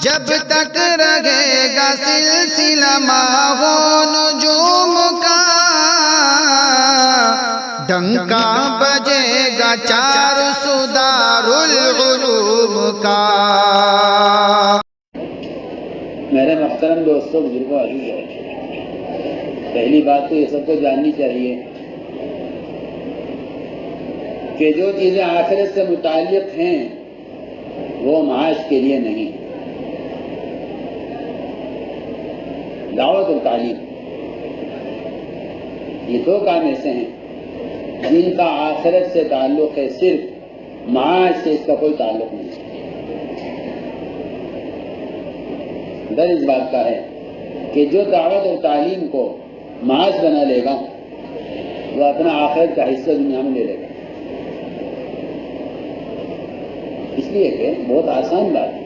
جب تک رہے گا سلسلہ ماہو نجوم کا، ڈنکا بجے گا چار سدار العلوم کا۔ میرے محترم دوستوں، بزرگوں، عزیزوں، پہلی بات تو یہ سب کو جاننی چاہیے کہ جو چیزیں آخرت سے متعلق ہیں وہ معاش کے لیے نہیں۔ دعوت اور تعلیم، یہ دو کام ایسے ہیں جن کا آخرت سے تعلق ہے، صرف معاش سے اس کا کوئی تعلق نہیں۔ در اس بات کا ہے کہ جو دعوت اور تعلیم کو معاش بنا لے گا وہ اپنا آخرت کا حصہ دنیا میں لے لے گا۔ اس لیے کہ بہت آسان بات ہے،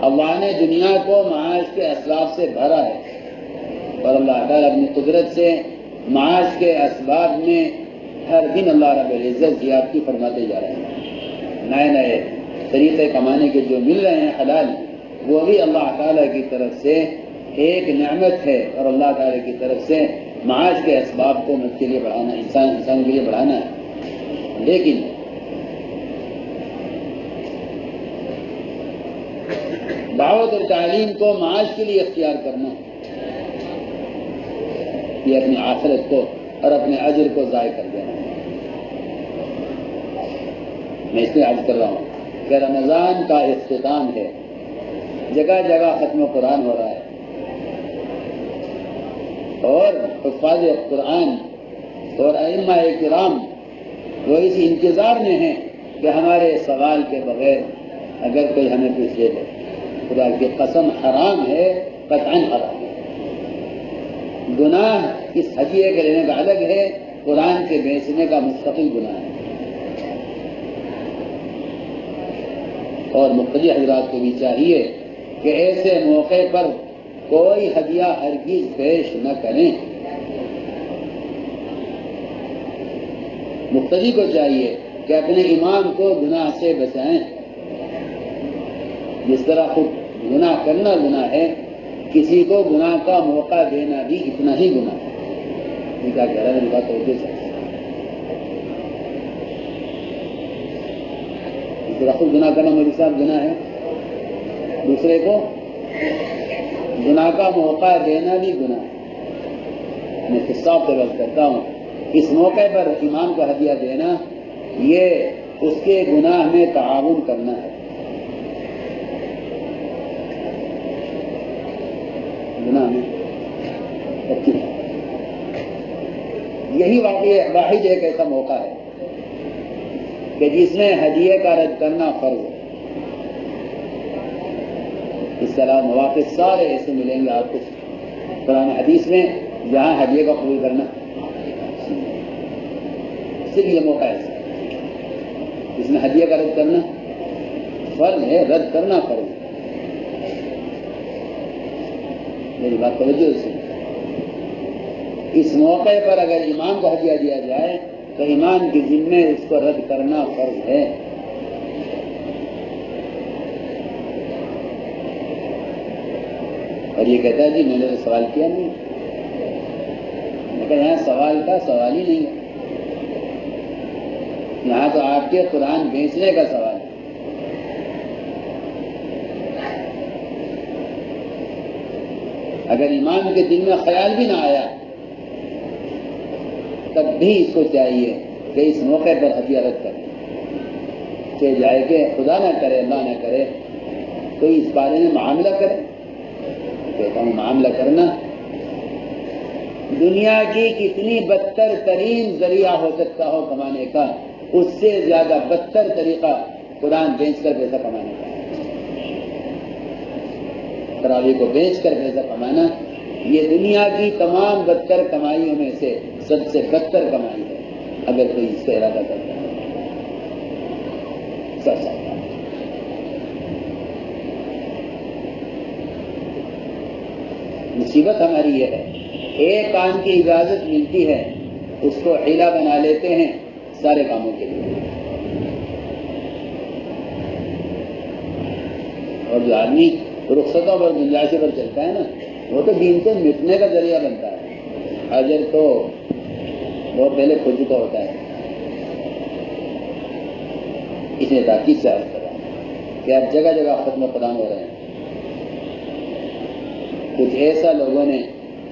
اللہ نے دنیا کو معاش کے اسباب سے بھرا ہے، اور اللہ تعالیٰ اپنی قدرت سے معاش کے اسباب میں ہر دن اللہ رب العزت زیادتی فرماتے جا رہے ہیں۔ نئے نئے طریقے کمانے کے جو مل رہے ہیں حلال، وہ بھی اللہ تعالیٰ کی طرف سے ایک نعمت ہے، اور اللہ تعالیٰ کی طرف سے معاش کے اسباب کو مجھ کے لیے بڑھانا، انسان کے لیے بڑھانا ہے۔ لیکن دعوت اور تعلیم کو معاش کے لیے اختیار کرنا، یہ اپنی آخرت کو اور اپنے اجر کو ضائع کر دینا۔ میں اس لیے عرض کر رہا ہوں کہ رمضان کا اختتام ہے، جگہ جگہ ختم قرآن ہو رہا ہے، اور حفاظ قرآن اور ائمہ کرام وہ اس انتظار میں ہیں کہ ہمارے سوال کے بغیر اگر کوئی ہمیں کچھ دے دے۔ خدا کی قسم حرام ہے، قطعاً حرام ہے۔ گناہ اس ہدیے کے لینے کا الگ ہے، قرآن کے بیچنے کا مستقل گناہ ہے۔ اور مقتدی حضرات کو بھی چاہیے کہ ایسے موقع پر کوئی ہدیہ ہرگز پیش نہ کریں۔ مقتدی کو چاہیے کہ اپنے امام کو گناہ سے بچائیں۔ جس طرح خود گناہ کرنا گناہ ہے، کسی کو گناہ کا موقع دینا بھی اتنا ہی گناہ ہے۔ یہ کیا کہہ رہا ہے؟ بات ہوتی ہے۔ اس طرح خود گناہ کرنا میرے ساتھ گناہ ہے، دوسرے کو گناہ کا موقع دینا بھی گناہ ہے۔ میں قصہ سے بات کرتا ہوں، اس موقع پر امام کو ہدیہ دینا یہ اس کے گناہ میں تعاون کرنا ہے۔ گناہ میں یہی واحد ایک ایسا موقع ہے کہ جس میں ہدیے کا رد کرنا فرض ہے۔ اس طرح مواقع سارے ایسے ملیں گے آپ کو قرآن حدیث میں جہاں ہدیے کا قبول کرنا صرف یہ موقع ہے جس میں ہدیے کا رد کرنا فرض ہے، رد کرنا فرض ہے۔ میری بات توجہ سے، اس موقع پر اگر امام کو ہدیہ دیا جائے تو امام کے ذمے اس کو رد کرنا فرض ہے۔ اور یہ کہتا ہے جی میں نے تو سوال کیا نہیں، میں کہا یہاں سوال کا سوال ہی نہیں ہے، یہاں تو آپ کے قرآن بیچنے کا سوال ہے۔ اگر امام کے دل میں خیال بھی نہ آیا تب بھی اس کو چاہیے کہ اس موقع پر ہدیہ رد کرے، کہ جائے کہ خدا نہ کرے، اللہ نہ کرے کوئی اس بارے میں معاملہ کرے۔ کہتا ہوں معاملہ کرنا دنیا کی کتنی بدتر ترین ذریعہ ہو سکتا ہو کمانے کا، اس سے زیادہ بدتر طریقہ قرآن بیچ کر پیسہ کمانے کا ہے۔ تراویح کو بیچ کر پیسہ کمانا یہ دنیا کی تمام بدتر کمائیوں میں سے سب سے بدتر کمائی ہے، اگر کوئی اس کا ارادہ کرتا ہے۔ سچ ہے۔ مصیبت ہماری یہ ہے، ایک کام کی اجازت ملتی ہے اس کو حیلہ بنا لیتے ہیں سارے کاموں کے لیے۔ اور جو آدمی رخصتوں پر گنجائشوں پر چلتا ہے نا وہ تو دین سے مٹنے کا ذریعہ بنتا ہے. اجر تو بہت پہلے کھل چکا ہوتا ہے. اس نے تاکید سے عرض کرا کہ اب جگہ جگہ ختم قرآن ہو رہے ہیں. کچھ ایسا لوگوں نے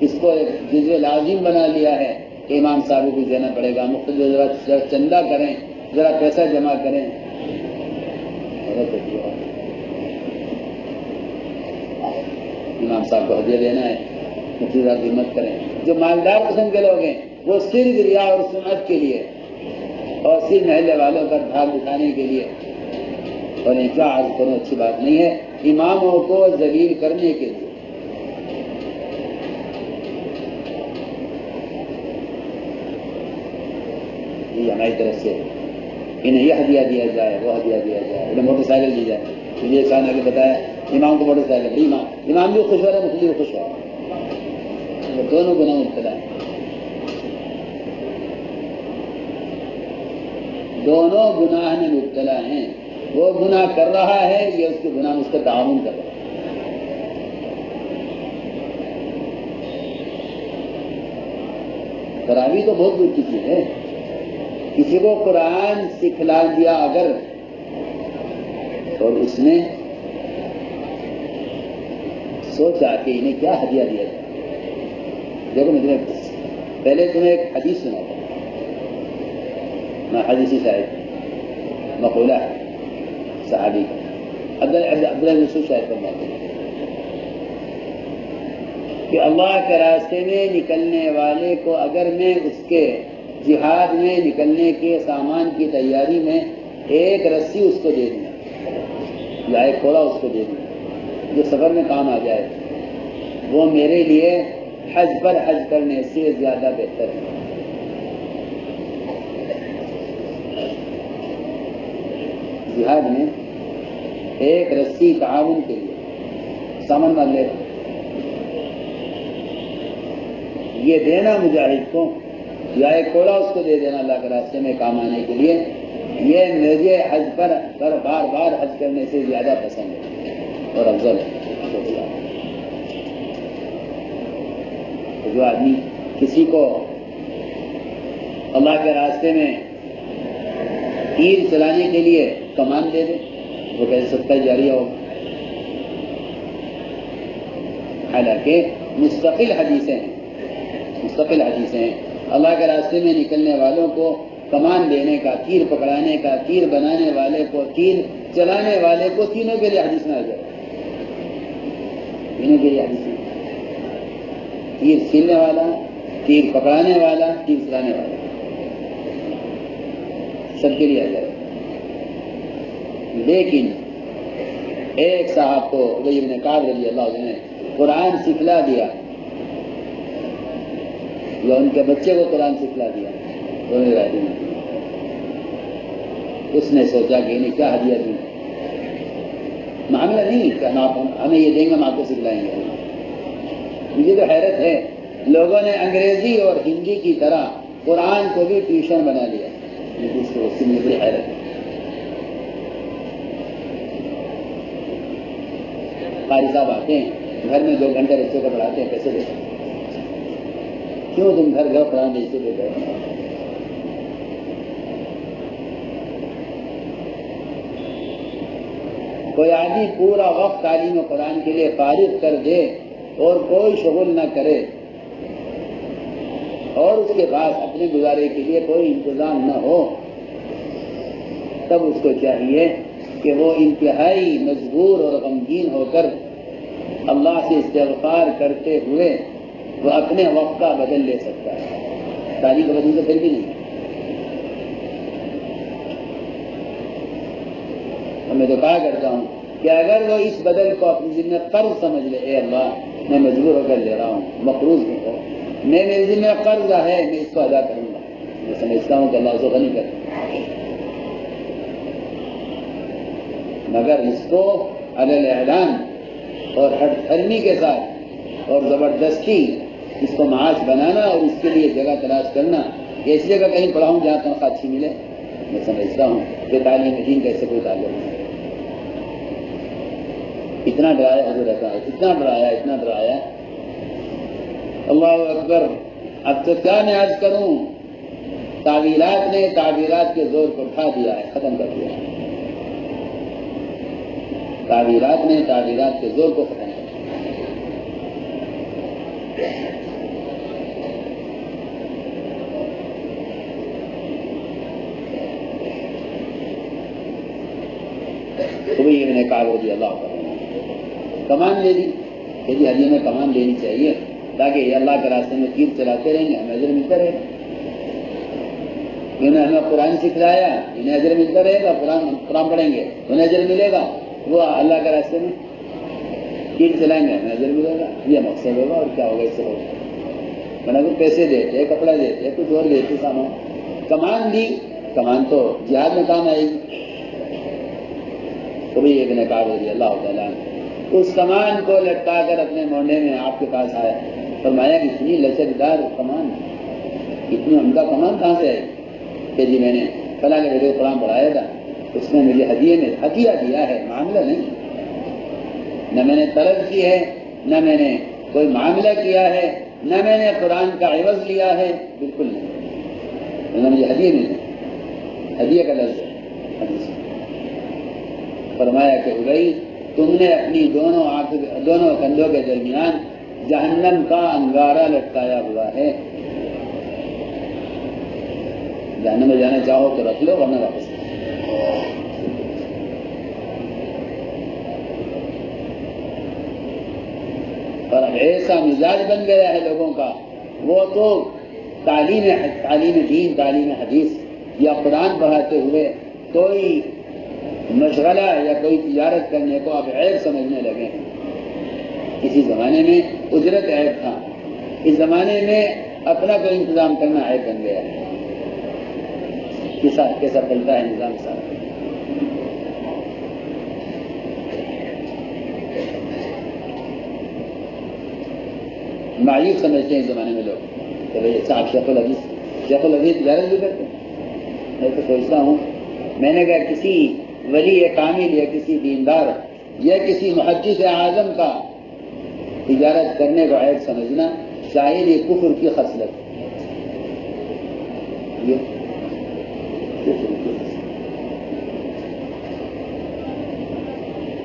اس کو ایک جزو لازم بنا لیا ہے کہ امام صاحب کو دینا پڑے گا, مختلف ذرا چندہ کریں, ذرا پیسہ جمع کریں. امام صاحب کو ہدیہ دینا ہے, مفتی صاحب کی ہمت کریں. جو مالدار قسم کے لوگ ہیں وہ صرف ریا اور سنت کے لیے اور صرف محلے والوں پر دھاک دکھانے کے لیے, اور ان کا عرض کرنا اچھی بات نہیں ہے, اماموں کو ذلیل کرنے کے لیے. یہ ہماری طرف سے انہیں یہ ہدیہ دیا جائے, وہ ہدیہ دیا جائے, انہیں موٹر سائیکل دی جائے. مجھے ایک نے بتایا امام کو موٹر سائیکل, امام بھی خوش ہو رہا ہے, مفتی بھی خوش ہو رہا ہے. وہ دونوں گناہ مبتلا ہیں, دونوں گناہ میں مبتلا ہیں. وہ گناہ کر رہا ہے, یہ اس کے گناہ میں اس کا تعاون کر رہا ہے. خرابی تو بہت دور کی چیز ہے. کسی کو قرآن سکھلا دیا اگر اور اس نے سوچا کہ انہیں کیا ہدیہ دیا جائے. دیکھو میں پہلے تمہیں ایک حدیث سنا تھا, حدیثی شاید مقولہ ہے صحابی کا, عبداللہ بن شاید کا مقولہ کہ اللہ کے راستے میں نکلنے والے کو اگر میں اس کے جہاد میں نکلنے کے سامان کی تیاری میں ایک رسی اس کو دے دوں یا ایک کوڑا اس کو دے دوں جو سفر میں کام آ جائے, وہ میرے لیے حج پر حج کرنے سے زیادہ بہتر ہے. جہاد میں ایک رسی تعاون کے لیے سامان مان لے, یہ دینا مجاہد کو یا ایک کوڑا اس کو دے دینا اللہ کے راستے میں کام آنے کے لیے, یہ مجھے حج پر بار بار حج کرنے سے زیادہ پسند ہے اور افضل ہے. جو آدمی کسی کو اللہ کے راستے میں تیر چلانے کے لیے کمان دے دے, وہ کیسے صدقہ جاریہ ہوگا. حالانکہ مستقل حدیثیں ہیں اللہ کے راستے میں نکلنے والوں کو کمان دینے کا, تیر پکڑانے کا, تیر بنانے والے کو, تیر چلانے والے کو, تینوں کے لیے حدیث میں آ جائے. تینوں کے لیے حدیث میں تیر کھیلنے والا, تیر پکڑانے والا, تیر چلانے والا, سب کے لیے آ جائے. لیکن ایک صاحب کو ابی بن کعب رضی اللہ عنہ نے قرآن سکھلا دیا یا ان کے بچے کو قرآن سکھلا دیا, اس نے سوچا کہ انہیں کیا ہدیہ دوں. معاملہ نہیں کہ ہمیں یہ دیں گے, ہم آپ کو سکھلائیں گے. مجھے تو حیرت ہے, لوگوں نے انگریزی اور ہندی کی طرح قرآن کو بھی ٹیوشن بنا لیا. اس کو مجھے بڑی حیرت ہے. قاری صاحب آتے ہیں گھر میں 2 گھنٹے بچوں کو پڑھاتے ہیں, پیسے دیتے ہیں. کیوں تم گھر قرآن بھیجتے دیتے ہو؟ کوئی آدمی پورا وقت تعلیم قرآن کے لیے فارغ کر دے اور کوئی شغل نہ کرے اور اس کے پاس اپنے گزارے کے لیے کوئی انتظام نہ ہو, تب اس کو چاہیے کہ وہ انتہائی مجبور اور غمگین ہو کر اللہ سے استغفار کرتے ہوئے وہ اپنے وقت کا بدل لے سکتا ہے. تعلیم کا بدل تو پھر بھی نہیں. میں تو کہا کرتا ہوں کہ اگر وہ اس بدل کو اپنی ذمہ قرض سمجھ لے, اے اللہ میں مجبور ہو کر لے رہا ہوں, مقروض ہوں, میں میری ذمہ قرض ہے, میں اس کو ادا کروں گا, میں سمجھتا ہوں کہ اللہ اس کو غنی کرے. مگر اس کو علی الاعلان اور ہٹ دھرمی کے ساتھ اور زبردستی اس کو معاش بنانا اور اس کے لیے جگہ تلاش کرنا, کہ اس جگہ کہیں پڑھا ہوں جہاں تنخواہ اچھی ملے, میں سمجھتا ہوں کہ تعلیم دین کا اس سے کوئی تعلق نہیں. اتنا ڈرایا حضور اکرم، اتنا ڈرایا اللہ اکبر. اب تو کیا میں عرض کروں، تعویلات نے تعبیرات کے زور کو اٹھا دیا ہے، ختم کر دیا ہے. تعبیرات نے تعبیرات کے زور کو ختم کر دیا. ابی ابن کعب رضی اللہ عنہ کمان لے لی کہ جی حجی میں کمان لینی چاہیے تاکہ یہ اللہ کے راستے میں تیر چلاتے رہیں گے، ہمیں اجر ملتا رہے گا. انہوں نے ہمیں قرآن سکھلایا، انہیں اجر ملتا رہے گا. قرآن پڑھیں گے انہیں اجر ملے گا، وہ اللہ کے راستے میں تیر چلائیں گے، ہمیں اجر ملے گا. یہ مقصد ہوگا. اور کیا ہوگا اس سے ہوگا؟ بنا کو پیسے دیتے، کپڑا دیتے، کچھ اور دیتے سامان. کمان دی، کمان تو جہاد میں کام آئے گی. ابی ابن کعب رضی اللہ تعالیٰ عنہ اس کمان کو لٹکا کر اپنے مونڈے میں آپ کے پاس آیا، فرمایا اتنی لچکدار کمان، اتنی عمدہ کمان کہاں سے آئی؟ کہ جی میں نے فلاں کے جگہ قرآن پڑھایا تھا، اس نے مجھے ہدیے میں ہدیہ دیا ہے، معاملہ نہیں. نہ میں نے طلب کی ہے، نہ میں نے کوئی معاملہ کیا ہے، نہ میں نے قرآن کا عوض لیا ہے، بالکل نہیں. انہوں نے مجھے ہدیے میں دیا، ہدیے کا لفظ ہے. فرمایا کہ ابی تم نے اپنی دونوں کندھوں کے درمیان جہنم کا انگارہ لٹکایا ہوا ہے. جہنم میں جانا چاہو تو رکھ لو ورنہ واپس. اور اب ایسا مزاج بن گیا ہے لوگوں کا، وہ تو تعلیم دین، تعلیم حدیث یا قرآن پڑھاتے ہوئے کوئی مشغلہ یا کوئی تجارت کرنے کو اب عیب سمجھنے لگے ہیں. کسی زمانے میں اجرت عیب تھا، اس زمانے میں اپنا کوئی انتظام کرنا عیب بن گیا ہے. کیسا چلتا ہے نظام سارا. مایوس سمجھتے ہیں اس زمانے میں لوگ کہ بھائی صاحب شیخ الحدیث تجارت بھی کرتے ہیں. میں تو سوچتا ہوں، میں نے کہا کسی ولی کامل یا کسی دیندار یا کسی محدث اعظم کا تجارت کرنے کو عیب سمجھنا شاید یہ کفر کی خصلت ہے.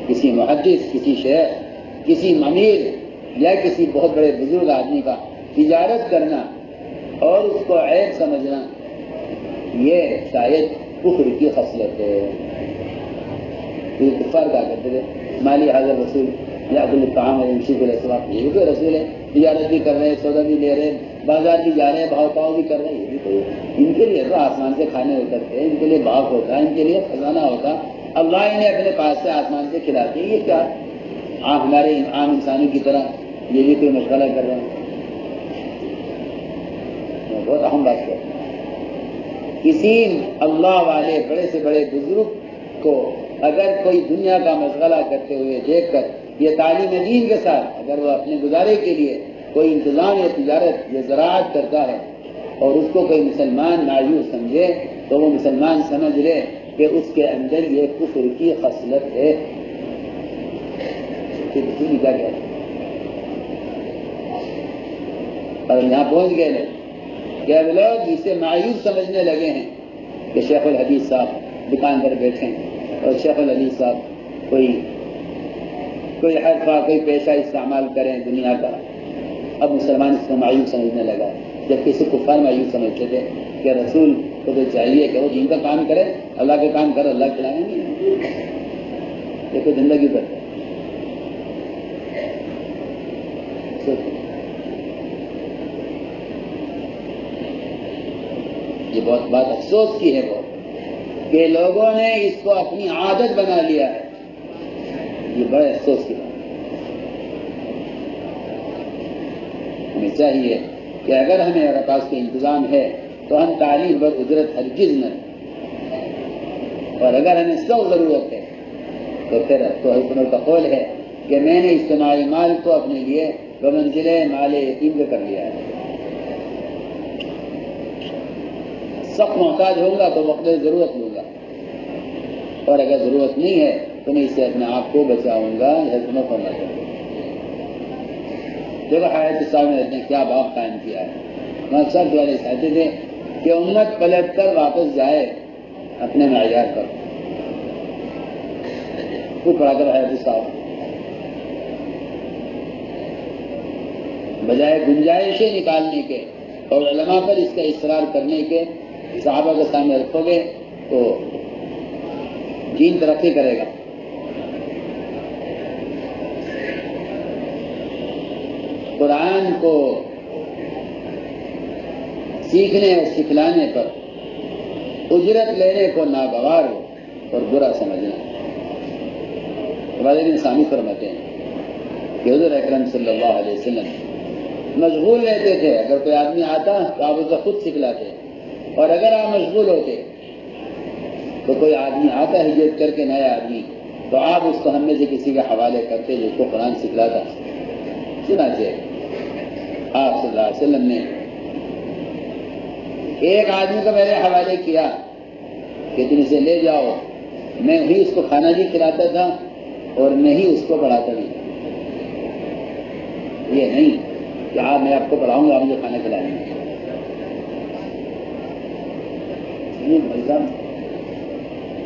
کسی محدث، کسی شیخ، کسی امیر یا کسی بہت بڑے بزرگ آدمی کا تجارت کرنا اور اس کو عیب سمجھنا یہ شاید کفر کی خصلت ہے. کفار کیا کرتے تھے، مالی حاضر رسول یا الطعام یمشی فی الاسواق، یہ بھی کوئی رسول ہے. تجارت بھی کر رہے ہیں، سودا بھی لے رہے ہیں، بازار بھی جا رہے ہیں، بھاؤ تاؤ بھی کر رہے ہیں. یہ بھی کوئی، ان کے لیے تو آسمان سے کھانے اترتے ہیں، ان کے لیے باغ ہوتا ہے، ان کے لیے خزانہ ہوتا، اللہ انہیں اپنے پاس سے آسمان سے کھلاتے ہیں. یہ کیا ہمارے عام انسانوں کی طرح یہ بھی کوئی مشغلہ کر رہے ہیں؟ بہت اہم بات ہے. کسی اللہ والے بڑے سے بڑے بزرگ کو اگر کوئی دنیا کا مشغلہ کرتے ہوئے دیکھ کر یہ تعلیم دین کے ساتھ اگر وہ اپنے گزارے کے لیے کوئی انتظام یا تجارت یا زراعت کرتا ہے اور اس کو کوئی مسلمان مایوس سمجھے تو وہ مسلمان سمجھ لے کہ اس کے اندر یہ کفر کی خصلت ہے. کیا ہے اور یہاں پہنچ گئے لوگ کہ اب لوگ اسے مایوس سمجھنے لگے ہیں کہ شیخ الحدیث صاحب دکان پر بیٹھے ہیں اور شیخ الحدیث صاحب کوئی حرفہ، کوئی پیشہ استعمال کریں دنیا کا. اب مسلمان اس کو مایوس سمجھنے لگا، جبکہ اسے کفار مایوس سمجھتے تھے کہ رسول کو تو چاہیے کہ وہ دین کا کام کرے، اللہ کا کام کرے، اللہ کھلائیں گے. دیکھو زندگی پر یہ بہت بات افسوس کی ہے بہت کہ لوگوں نے اس کو اپنی عادت بنا لیا ہے. یہ بڑے افسوس کی بات. ہمیں چاہیے کہ اگر ہمیں پاس کے انتظام ہے تو ہم تعلیم پر اجرت ہرگز نہ، اور اگر ہمیں سخت ضرورت ہے تو پھر تو حکومت کا قول ہے کہ میں نے اجتماعی مال کو اپنے لیے بمنزل مال یتیم کا کر لیا ہے. سخت محتاج ہوں گا تو وقت ضرورت لوں گا، اور اگر ضرورت نہیں ہے تو میں اس سے اپنے آپ کو بچاؤں گا، حضرت عمر فرماتے ہیں۔ دیکھو حیات صاحب نے کیا باب قائم کیا ہے۔ مقصد والے چاہتے تھے کہ امت پلٹ کر واپس جائے اپنے معیار پر۔ خود پڑھا کر حیات صاحب بجائے گنجائشیں نکالنے کے اور علماء پر اس کا اصرار کرنے کے صحابہ کے سامنے رکھو گے تو دین ترقی کرے گا۔ قرآن کو سیکھنے اور سکھلانے پر اجرت لینے کو ناگوار اور برا سمجھنا۔ ہمارے دن سامی فرماتے ہیں کہ حضور اکرم صلی اللہ علیہ وسلم مشغول رہتے تھے، اگر کوئی آدمی آتا تو آپ اسے خود سکھلاتے، اور اگر آپ مشغول ہوتے تو کوئی آدمی آتا ہجرت کر کے نیا آدمی تو آپ اس کو ہم میں سے کسی کے حوالے کرتے جو اس کو قرآن سکھلاتا۔ چنانچہ آپ صلی اللہ علیہ وسلم نے ایک آدمی کو میرے حوالے کیا کہ تم اسے لے جاؤ، میں ہی اس کو کھانا بھی کھلاتا تھا اور میں ہی اس کو پڑھاتا بھی۔ یہ نہیں کہ میں آپ کو پڑھاؤں گا، آپ مجھے کھانا کھلائیں گے۔ بھائی صاحب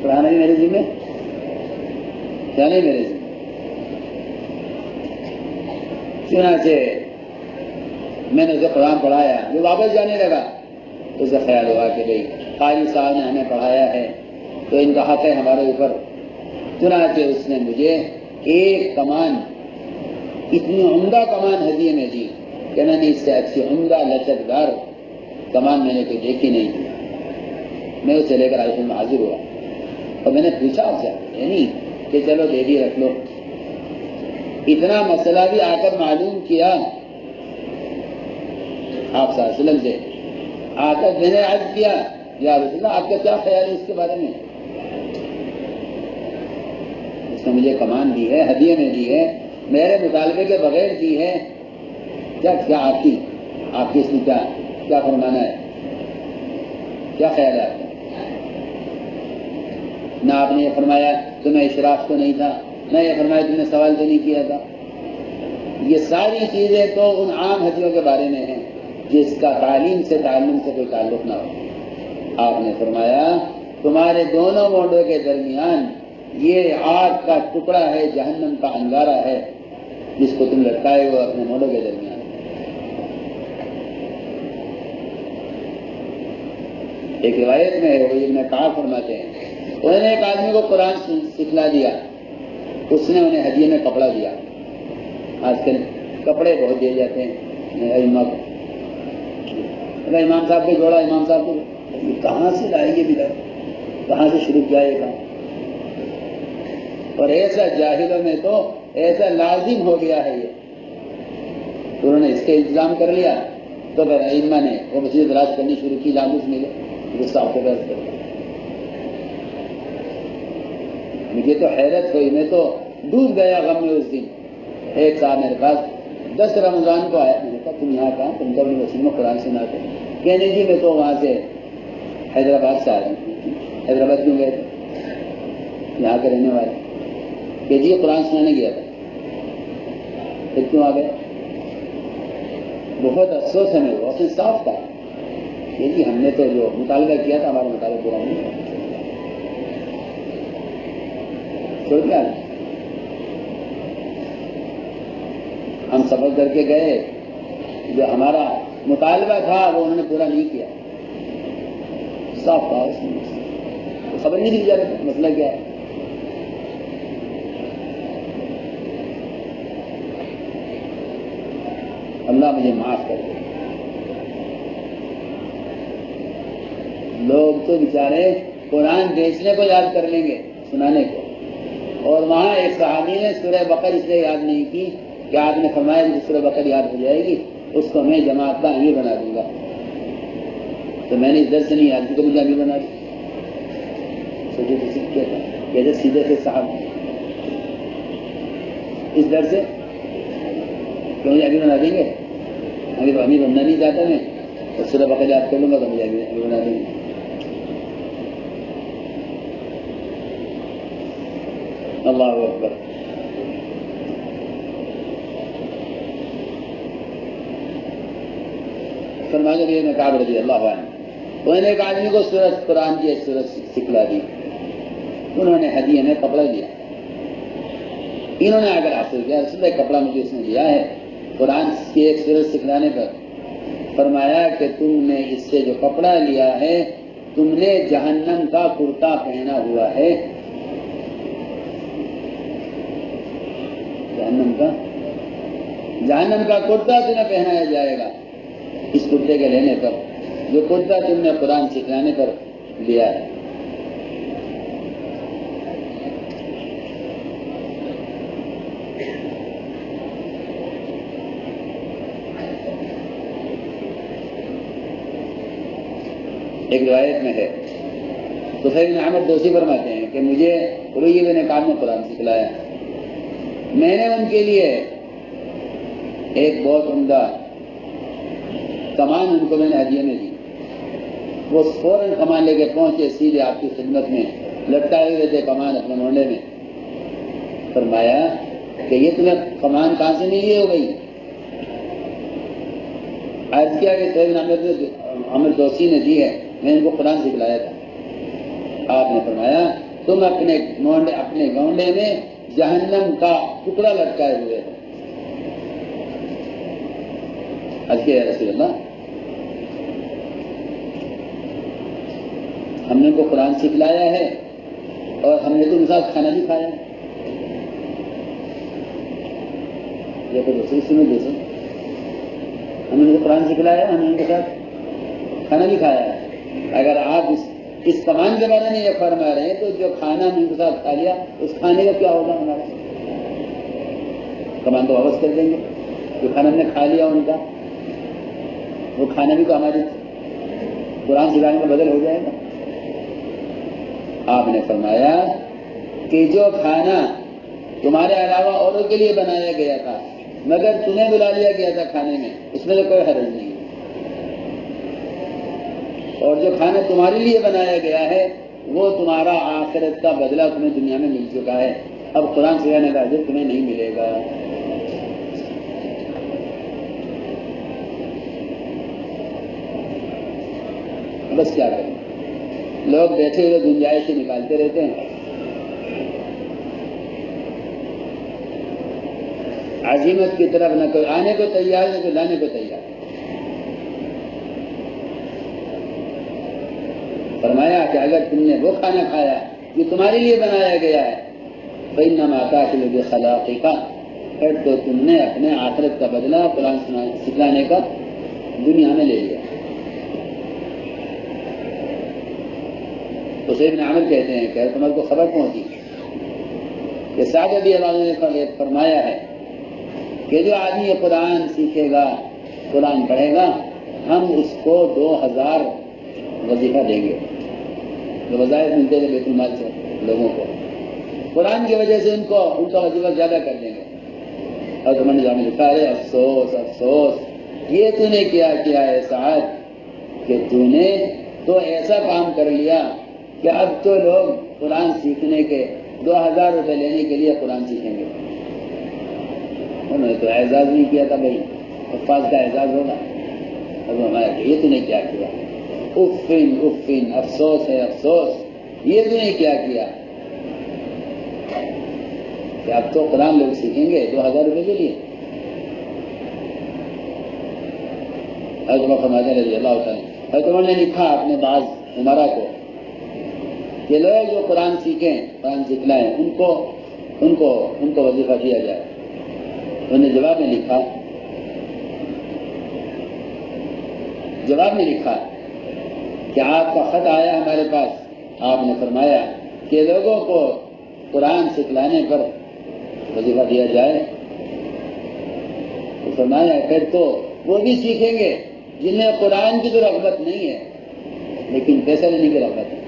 پڑھانا بھی میرے ذمہ، کیا نہیں میرے ذمہ۔ چنانچہ میں نے اسے قرآن پڑھایا، جو واپس جانے لگا تو اسے خیال ہوا کہ بھائی قاری صاحب نے ہمیں پڑھایا ہے تو ان کا حق ہے ہمارے اوپر۔ چنانچہ اس نے مجھے ایک کمان، اتنی عمدہ کمان ہدیے میں دی کہ میں نے اس سے اچھی عمدہ لچکدار کمان میں نے کوئی دیکھی نہیں تھی۔ میں اسے لے کر آئے میں حاضر ہوا اور میں نے پوچھا آپ سے، یعنی کہ چلو دے دی رکھ لو۔ اتنا مسئلہ بھی آ کر معلوم کیا آپ صلی اللہ علیہ وسلم سے، آ کر میں نے عرض کیا یا رسول اللہ آپ کا کیا خیال ہے اس کے بارے میں؟ اس نے مجھے کمان دی ہے، ہدیے میں دی ہے، میرے مطالبے کے بغیر دی ہے، کیا آپ کی اس میں کیا فرمانا ہے، کیا خیال ہے آپ کا؟ نہ آپ نے یہ فرمایا تمہیں اشراف تو نہیں تھا، نہ یہ فرمایا تم نے سوال تو نہیں کیا تھا۔ یہ ساری چیزیں تو ان عام ہدیوں کے بارے میں ہیں جس کا تعلیم سے تعلم سے کوئی تعلق نہ ہو۔ آپ نے فرمایا تمہارے دونوں مونڈوں کے درمیان یہ آگ کا ٹکڑا ہے، جہنم کا انگارہ ہے جس کو تم لٹکائے ہو اپنے مونڈوں کے درمیان۔ ایک روایت میں ہے، وہ ابن کعب فرماتے ہیں انہوں نے ایک آدمی کو قرآن سکھلا دیا، اس نے انہیں ہدیے میں کپڑا دیا۔ آج کل کپڑے بہت دیے جاتے ہیں امام صاحب کو جوڑا، امام صاحب کو کہاں سے لائیں گے بلا، کہاں سے شروع کیا یہ کام؟ اور ایسا جاہلوں میں تو ایسا لازم ہو گیا ہے یہ، انہوں نے اس کے انتظام کر لیا تو پھر ائمہ نے وہ مسجد راج کرنی شروع کی، جان اس ملے غصہ کو بحث کر۔ مجھے تو حیرت ہوئی، میں تو ڈوب گیا غم میں اس دن۔ ایک صاحب میرے پاس 10 رمضان کو آیا، میں نے کہا تم یہاں کہاں، تم تو اپنی مسجد میں قرآن سناتے؟ کہنے جی میں تو وہاں سے حیدرآباد سے آ رہا ہوں۔ حیدرآباد کیوں گئے تھے؟ یہاں کے رہنے والے۔ کہ جی قرآن سنانے گیا تھا۔ پھر کیوں آ گئے؟ بہت افسوس ہمیں ہوا، اس نے صاف کہا کہ جی ہم نے تو جو مطالبہ کیا تھا ہمارا مطالبہ پورا نہیں ہوا۔ ہم سفر کر کے گئے، جو ہمارا مطالبہ تھا وہ انہوں نے پورا نہیں کیا، صاف کہا اس نے، خبر نہیں دی جا رہی مسئلہ کیا ہے۔ اللہ مجھے معاف کر دے۔ لوگ تو بیچارے قرآن بیچنے کو یاد کر لیں گے، سنانے کو، اور وہاں ایک صحابی نے سورہ بقرہ اس لیے یاد نہیں کی کہ آپ نے فرمایا کہ سورہ بقرہ یاد ہو جائے گی اس کو میں جماعت کا امیر بنا دوں گا، تو میں نے اس درس سے نہیں یاد کی تو مجھے امیر بنا دیا۔ سوچے کسی کیا تھا کہ سیدھے سے صاحب اس درس سے کہ مجھے امیر بنا دیں گے، امیر بننا نہیں چاہتا میں، اور سورہ بقرہ یاد کر لوں گا تو مجھے امیر بنا دیں گے۔ اللہ اکبر. فرمایا کہ میں کعب رضی اللہ عنہ انہوں نے ایک آدمی کو سورت قرآن کی ایک سورت سکھلا دی. انہوں نے ہدیے میں کپڑا دیا. انہوں نے اگر حاصل کیا رسول اللہ کپڑا مجھے اس نے دیا ہے قرآن کی ایک سورت سکھلانے پر. فرمایا کہ تم نے اس سے جو کپڑا لیا ہے تم نے جہنم کا کرتا پہنا ہوا ہے. جہنم کا کرتا تمہیں پہنایا جائے گا اس کرتے کے لینے پر جو کرتا تم نے قرآن سکھلانے پر لیا ہے. ایک روایت میں ہے طفیل بن عمرو دوسی فرماتے ہیں کہ مجھے ابی بن کعب نے قرآن سکھلایا. میں نے ان کے لیے ایک بہت عمدہ کمان ان کو میں نے ہدیے میں دی. وہ فوراً کمان لے کے پہنچے سیدھے آپ کی خدمت میں لٹکائے ہوئے تھے کمان اپنے مونڈے میں. فرمایا کہ یہ تمہیں کمان کہاں سے نہیں لی ہو گئی؟ عرض کیا کہ طفیل بن عمرو دوسی نے دی ہے میں ان کو قرآن سکھلایا تھا. آپ نے فرمایا تم اپنے گونڈے میں جہنم کا ٹکڑا لٹکائے ہوئے ہو. عرض کیا رسول اللہ ہم نے ان کو قرآن سکھلایا ہے اور ہم نے تو ان کے ساتھ کھانا بھی کھایا ہے. یہ تو دوسری سنو دوسرے ہم نے ان کو قرآن سکھلایا ہم نے ان کے ساتھ کھانا بھی کھایا ہے. اگر آپ اس کمان کے بارے میں یہ فرما رہے ہیں تو جو کھانا ہم ان کے ساتھ کھا لیا اس کھانے کا کیا ہوگا ہمارا؟ کمان تو واپس کر دیں گے. جو کھانا ہم نے کھا لیا ان کا وہ کھانا بھی تو ہماری قرآن سکھانے کا بدل ہو جائے گا. آپ نے فرمایا کہ جو کھانا تمہارے علاوہ اوروں کے لیے بنایا گیا تھا مگر تمہیں بلا لیا گیا تھا کھانے میں اس میں تو کوئی حرج نہیں. اور جو کھانا تمہارے لیے بنایا گیا ہے وہ تمہارا آخرت کا بدلہ تمہیں دنیا میں مل چکا ہے. اب قرآن سکھانے کا اجر تمہیں نہیں ملے گا. بس کیا کریں لوگ بیٹھے ہوئے گنجائش سے نکالتے رہتے ہیں. عزیمت کی طرف نہ کوئی آنے کو تیار نہ کوئی لانے کو تیار. فرمایا کہ اگر تم نے وہ کھانا کھایا جو تمہارے لیے بنایا گیا ہے فإنما تأكل بخلاقك پھر تو تم نے اپنے آخرت کا بدلہ قرآن سکھلانے کا دنیا میں لے لیا. طفیل بن عمرو کہتے ہیں کہ تمہارے کو خبر پہنچی کہ سعد رضی اللہ عنہ نے فرمایا ہے کہ جو آدمی یہ قرآن سیکھے گا قرآن پڑھے گا ہم اس کو 2000 وظیفہ دیں گے. جو وظائف ملتے تھے بیت المال سے لوگوں کو قرآن کی وجہ سے ان کا وظیفہ زیادہ کر دیں گے. اور تمہیں نظام لکھا ہے افسوس افسوس یہ تو نے کیا ہے سعد کہ تو نے تو ایسا کام کر لیا کہ اب تو لوگ قرآن سیکھنے کے 2000 روپے لینے کے لیے قرآن سیکھیں گے. انہوں نے تو اعزاز نہیں کیا تھا بھائی حفاظ کا اعزاز ہوگا. اب ہمارا کہ یہ تو نے کیا کیا افن افسوس ہے افسوس یہ تو نے کیا کہ اب تو قرآن لوگ سیکھیں گے 2000 روپے کے لیے. حضرت فرماتے رضی اللہ تعالیٰ حضرت نے لکھا اپنے بعض عمرا کو کہ لوگ جو قرآن سیکھیں قرآن سکھلائیں ان کو وظیفہ دیا جائے. انہوں نے جواب میں لکھا کہ آپ کا خط آیا ہمارے پاس. آپ نے فرمایا کہ لوگوں کو قرآن سکھلانے پر وظیفہ دیا جائے. تو فرمایا پھر تو وہ بھی سیکھیں گے جن میں قرآن کی تو رغبت نہیں ہے لیکن پیسہ لینے کی رغبت ہے.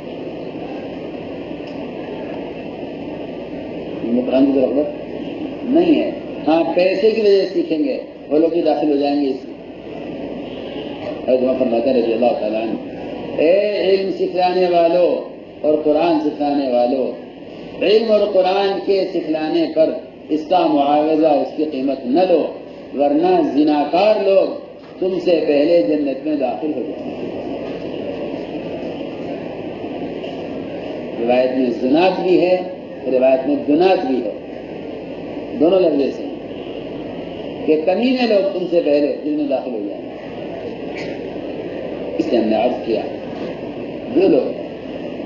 جن میں قرآن کی تو رغبت نہیں ہے ہاں پیسے کی وجہ سے سیکھیں گے وہ لوگ بھی داخل ہو جائیں گے اس میں. فرماتا رضی اللہ تعالیٰ عنہ اے علم سکھلانے والوں اور قرآن سکھانے والوں علم اور قرآن کے سکھلانے پر اس کا معاوضہ، اس کی قیمت نہ لو، ورنہ زناکار لوگ تم سے پہلے جنت میں داخل ہو جائیں گے۔ روایت میں زنات بھی ہے، روایت میں دنات بھی ہے، دونوں لفظ سے ہیں کہ کمینے لوگ تم سے پہلے جن میں داخل ہو جائیں گے۔ اس نے ہم نے عرض کیا، جو لوگ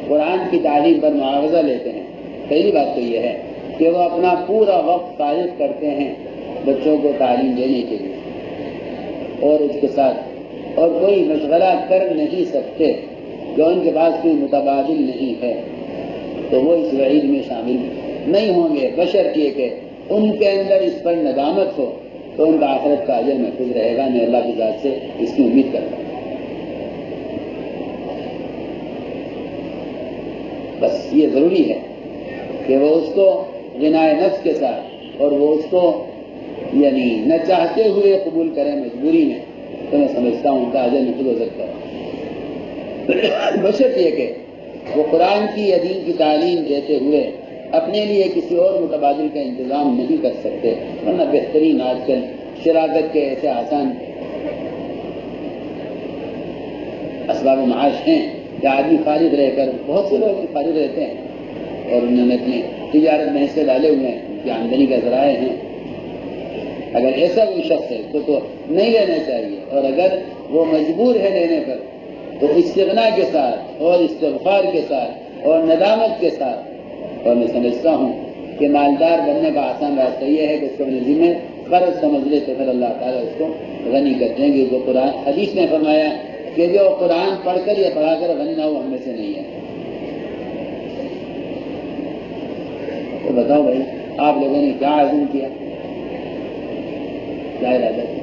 قرآن کی تعلیم پر معاوضہ لیتے ہیں، پہلی بات تو یہ ہے کہ وہ اپنا پورا وقت صارف کرتے ہیں بچوں کو تعلیم دینے کے لیے، اور اس کے ساتھ اور کوئی مشغلہ کر نہیں سکتے، جو ان کے پاس کوئی متبادل نہیں ہے، تو وہ اس وعید میں شامل نہیں ہوں گے، بشرطیہ کہ ان کے اندر اس پر ندامت ہو، تو ان کا آخرت کا اجر محفوظ رہے گا۔ میں اللہ کی ذات سے اس کی امید کرتا ہوں۔ بس یہ ضروری ہے کہ وہ اس کو غنائے نفس کے ساتھ، اور وہ اس کو یعنی نہ چاہتے ہوئے قبول کریں مجبوری میں، تو میں سمجھتا ہوں ان کا اجر محفوظ ہو سکتا ہے، بشرط یہ کہ وہ قرآن کی یا دین کی تعلیم دیتے ہوئے اپنے لیے کسی اور متبادل کا انتظام نہیں کر سکتے، ورنہ بہترین آج کل شراکت کے ایسے آسان اسباب معاش ہیں کہ آدمی فارغ رہ کر، بہت سے لوگ فارغ رہتے ہیں اور انہوں نے اپنی تجارت میں حصے ڈالے ہوئے ہیں، ان کی آمدنی کا ذرائع ہیں۔ اگر ایسا کوئی شخص ہے تو نہیں لینا چاہیے، اور اگر وہ مجبور ہے لینے پر تو استغنا کے ساتھ اور استغفار کے ساتھ اور ندامت کے ساتھ۔ اور میں سمجھتا ہوں کہ مالدار بننے کا آسان راستہ یہ ہے کہ اس کو اپنے ذمہ قرض سمجھ لے، تو پھر اللہ تعالیٰ اس کو غنی کر دیں گے۔ جو قرآن حدیث نے فرمایا کہ جو قرآن پڑھ کر یا پڑھا کر غنی نہ ہو، ہم میں سے نہیں ہے۔ تو بتاؤ بھائی، آپ لوگوں نے کیا عزم کیا، کیا ارادہ کیا؟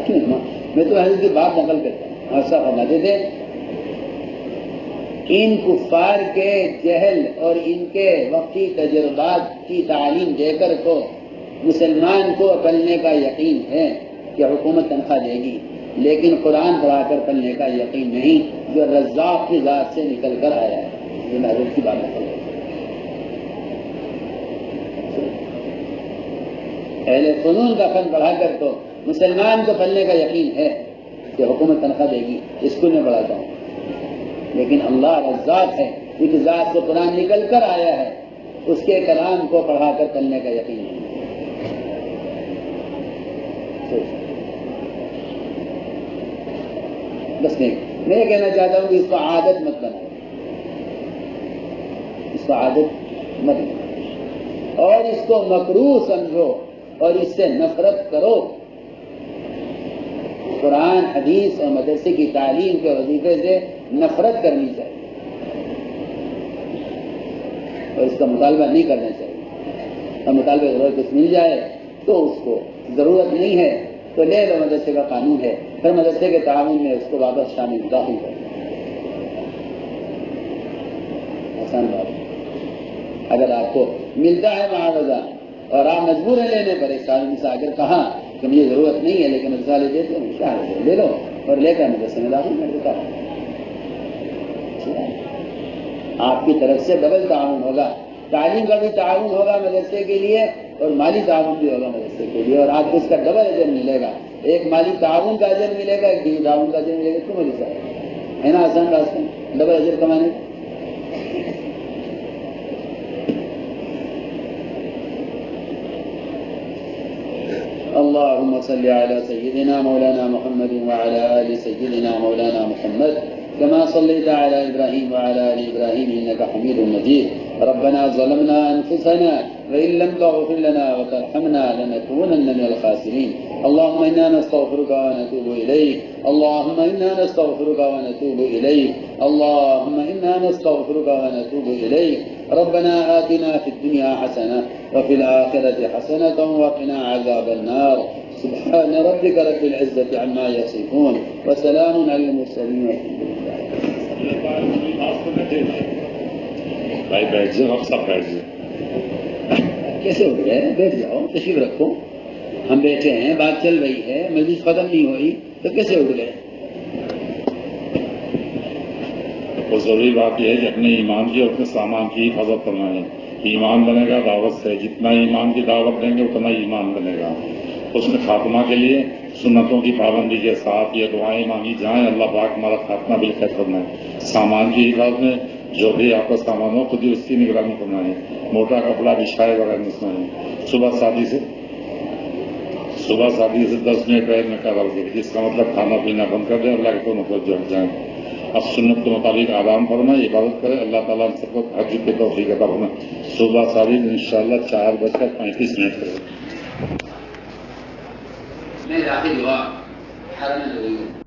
کیوں میں تو حضرت کی بات نقل کرتا ہوں، ایسا فرماتے تھے ان کفار کے جہل اور ان کے وقتی تجربات کی تعلیم دے کر تو مسلمان کو پلنے کا یقین ہے کہ حکومت تنخواہ دے گی، لیکن قرآن پڑھا کر پلنے کا یقین نہیں، جو رزاق کی ذات سے نکل کر آیا ہے۔ یہ حضرت کی بات نقل ہے۔ اہل فنون کا فن پڑھا کر تو مسلمان کو پلنے کا یقین ہے کہ حکومت تنخواہ دے گی، اسکول میں پڑھاتا ہوں، لیکن اللہ رزاق ہے، ایک ذات سے قرآن نکل کر آیا ہے، اس کے کلام کو پڑھا کر پلنے کا یقین نہیں۔ بس نہیں، میں یہ کہنا چاہتا ہوں کہ اس کو عادت مت بناؤ، اس کو عادت مت بناؤ، اور اس کو مکروہ سمجھو اور اس سے نفرت کرو۔ قرآن، حدیث اور مدرسے کی تعلیم کے وظیفے سے نفرت کرنی چاہیے اور اس کا مطالبہ نہیں کرنا چاہیے۔ اور مطالبہ ضرورت کچھ مل جائے تو اس کو ضرورت نہیں ہے تو لے لو، مدرسے کا قانون ہے، پھر مدرسے کے تعاون میں اس کو واپس شامل داخل کرو۔ آسان بات ہے۔ اگر آپ کو ملتا ہے معاوضہ اور آپ مجبور ہیں لینے پر، ایک آدمی سے اگر کہا کہ مجھے ضرورت نہیں ہے لیکن مدرسہ والے دیتے ہیں، کیا ہے لے لو اور لے کر مدرسے میں داخل کر دیتا ہے۔ آپ کی طرف سے ڈبل تعاون ہوگا، تعلیم کا بھی تعاون ہوگا مدرسے کے لیے اور مالی تعاون بھی ہوگا مدرسے کے لیے، اور آپ کو اس کا ڈبل اجر ملے گا، ایک مالی تعاون کا اجر ملے گا، ایک دینی تعاون کا اجر ملے گا۔ کیوں مدرسہ ہے نا آسان راستہ ڈبل اجر کمانے کا۔ اللهم صل على سيدنا مولانا محمد وعلى آل سيدنا مولانا محمد كما صليت على إبراهيم وعلى آل إبراهيم إنك حميد مجيد. ربنا ظلمنا أنفسنا وإن لم تغفر لنا وترحمنا لنكونن من الخاسرين. اللهم إنا نستغفرك ونتوب إليك، اللهم إنا نستغفرك ونتوب إليك، اللهم إنا نستغفرك ونتوب إليك. ربنا آتنا في الدنيا حسنة وفي الآخرة حسنة وقنا عذاب النار. سبحان ربك رب العزة عما يصفون وسلام على المرسلين والحمد لله. بھائی بیٹھ جاؤ، آپ سب بیٹھ جاؤ۔ کیسے اٹھ گئے؟ بیٹھ جاؤ، تشریف رکھو، ہم بیٹھے ہیں، بات چل رہی ہے، مجلس ختم نہیں ہوئی تو کیسے اٹھ گئے؟ اور ضروری بات یہ ہے کہ اپنے ایمان کی اور اپنے سامان کی حفاظت فرمائیں. ایمان بنے گا دعوت سے، جتنا ایمان کی دعوت دیں گے اتنا ایمان بنے گا. اس میں خاتمہ کے لیے سنتوں کی پابندی کے ساتھ یہ دعائیں مانگی جائیں، اللہ پاک ہمارا خاتمہ بالخیر فرمائے. سامان کی حفاظت میں جو بھی آپ کا سامان ہو خود ہی اس کی نگرانی فرمائیں. موٹا کپڑا بچھائے وغیرہ نہیں سنائیں. صبح شادی سے 10 منٹ پہلے میں کر رہا جس کا مطلب کھانا پینا بند کر دیں، اللہ کے تو مطلب جڑ جائیں. اب سنت کے مطابق آرام فرمائیں، عبادت کریں. اللہ تعالیٰ ہم سب کو حج کی توفیق عطا فرمائے. صبح شادی انشاءاللہ 4:35 کریں. میں داخل ہوا حرم نبوی